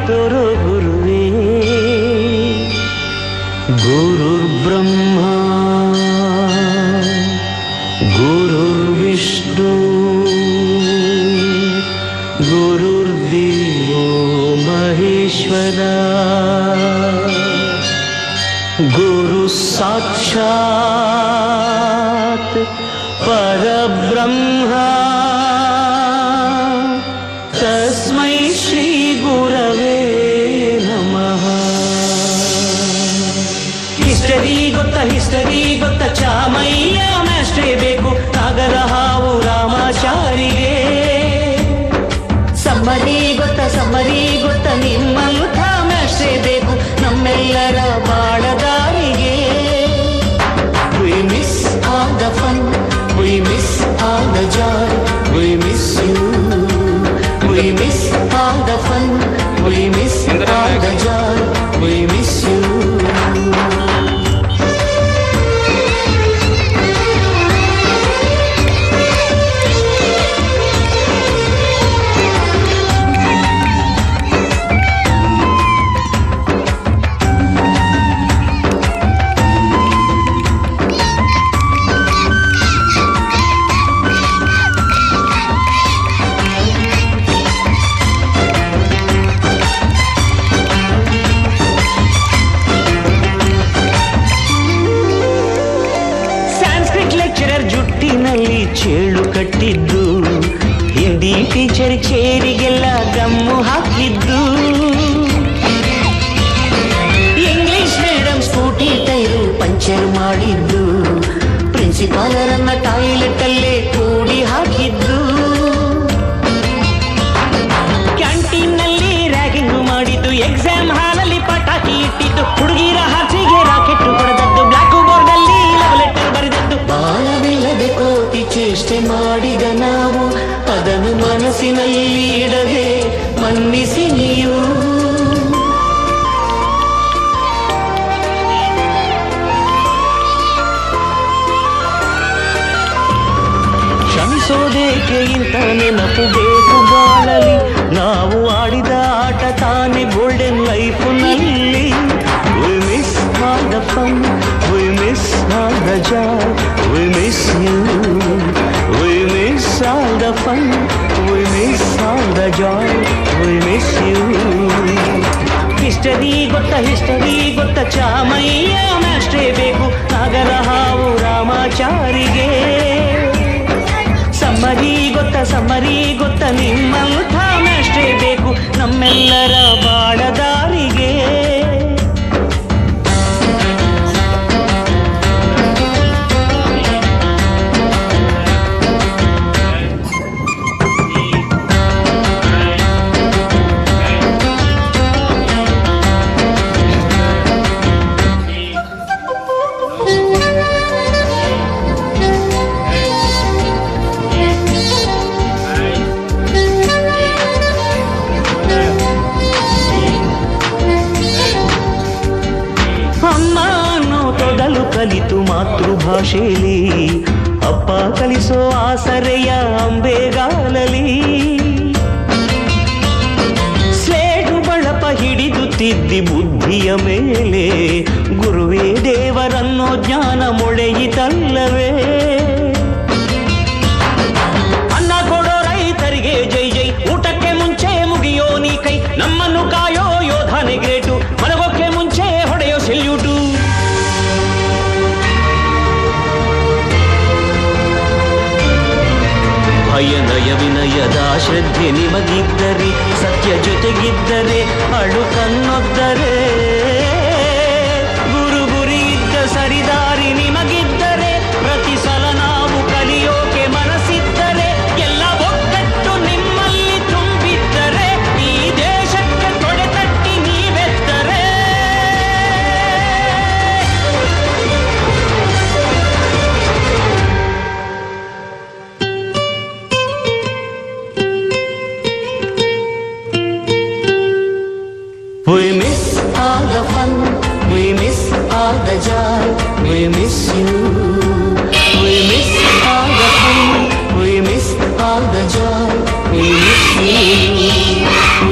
ತೋರೋ ಗುರುವೇ. ಗುರುರ್ ಬ್ರಹ್ಮ ಗುರುರ್ ವಿಷ್ಣು ಗುರುರ್ದೇವೋ ಮಹೇಶ್ವರ. ಗುರು ಸಾಕ್ಷಾತ್ ಪರಬ್ರಹ್ಮ ತಸ್ಮೈ ಶ್ರೀ ಗುರವೇ ನಮಃ. ಹಿಸ್ಟರಿ ಗೊತ್ತ ಚಾಮಯ್ಯ ಮಾಸ್ಟ್ರೇ ಬೇಕು ನಾಗರ ಹಾವು ರಾಮಾಚಾರಿಗೆ. ಸಮ್ಮರಿ ಗೊತ್ತ ನಿಮ್ಮಂಥ ಮಾಸ್ಟ್ರೇ ಬೇಕು ನಮ್ಮೆಲ್ಲರ ಬಾಳದಾರಿಗೆ. We miss all the fun, we miss all the joy, we miss you. We miss all the fun, we miss all the joy, we miss you. ಚೇಳು ಕಟ್ಟಿದ್ದು ಹಿಂದಿ ಟೀಚರ್ ಚೇರಿಗೆಲ್ಲ ಗಮ್ಮು ಹಾಕಿದ್ದು. English madam scooty tyre puncture ಮಾಡಿದ್ದು. ಪ್ರಿನ್ಸಿಪಾಲರನ್ನ toilet ಅಲ್ಲೇ ಕೂಡಿ ಹಾಕಿದ್ದು. Canteen ನಲ್ಲಿ ragging ಮಾಡಿದ್ದು. Exam ಹಾಲಲ್ಲಿ ಪಟಾಕಿ ಇಟ್ಟಿದ್ದು. ಹುಡುಗಿರ ಹಾಸಿಗೆ ರಾಕೆಟ್ ಹೊಡೆದದ್ದು. ಬ್ಲಾಕ್ ಬೋರ್ಡ್ ಅಲ್ಲಿ ಲವ್ ಲೆಟರ್ ಬರೆದದ್ದು. ಬಾಲವಿಲ್ಲದೆ ಕೋಟಿ ಚೇಷ್ಟೆ ಮಾಡಿದ ನಾವು ಅದನ್ನು ಮನಸ್ಸಿನಲ್ಲಿ ಇಡದೆ ಮನ್ನಿಸಿ ನೀವು. ಕ್ಷಮಿಸೋದೇಕೆ ಇಂಥ ನೆನಪು ಬೇಕು ಬಾಳಲಿ. ನಾವು ಆಡಿದ ಆಟ ತಾನೇ golden ಲೈಫ್ನಲ್ಲಿ. We miss all the fun, we miss all the joy, we miss you. We miss all the fun, we miss all the joy, we miss you. History ಗೊತ್ತ ಚಾಮಯ್ಯ ಮಾಸ್ಟ್ರೇ ಬೇಕು ನಾಗರ ಹಾವು ರಾಮಾಚಾರಿಗೆ. ಸಮ್ಮರಿ ಗೊತ್ತ ನಿಮ್ಮಂಥ ಮಾಸ್ಟ್ರೇ ಬೇಕು ನಮ್ಮೆಲ್ಲರ ಬಾಳದಾರಿಗೆ. ಕಲಿತು ಮಾತೃಭಾಷೆಯಲ್ಲಿ ಅಪ್ಪ ಕಲಿಸೋ ಆಸರೆಯ ಅಂಬೆಗಾಲಲಿ. ಸ್ಲೇಟು ಬಳಪ ಹಿಡಿದು ತಿದ್ದಿ ಬುದ್ಧಿಯ ಮೇಲೆ ಗುರುವೇ ದೇವರನ್ನೋ ಜ್ಞಾನ ಮೊಳೆಯಿತಲ್ಲವೇ. ಅನ್ನ ಕೊಡೋ ರೈತರಿಗೆ ಜೈ ಜೈ. ಊಟಕ್ಕೆ ಮುಂಚೆ ಮುಗಿಯೋ ನೀ ಕೈ. ನಮ್ಮನ್ನು ಕಾಯೋ ಯೋಧನೆ ಗ್ರೇಟು. ಮಲಗೋಕ್ಕೆ ಮುಂಚೆ ಹೊಡೆಯೋ ಸೆಲ್ಯೂಟು. ಭಯನಯ ವಿನಯದ ಶ್ರದ್ಧೆ ನಿಮಗಿದ್ದರೆ ಸತ್ಯ ಜೊತೆಗಿದ್ದರೆ ಅಳು ಕನ್ನೊದ್ದರೆ. ಗುರು ಗುರಿ ಇದ್ದ ಸರಿದಾರಿ ನಿಮಗಿದ್ದರೆ ಪ್ರತಿ ಸಲ ನಾವು ಕಲಿಯೋಕೆ ಮನಸ್ಸಿದ್ದರೆ ಎಲ್ಲ ಒಗ್ಗಟ್ಟು ನಿಮ್ಮಲ್ಲಿ ತುಂಬಿದ್ದರೆ ಈ ದೇಶಕ್ಕೆ ತೊಡೆತಟ್ಟಿ ನೀವೆತ್ತರೆ. We miss all the fun, we miss all the joy, we miss you. We miss all the fun, we miss all the joy, we miss you.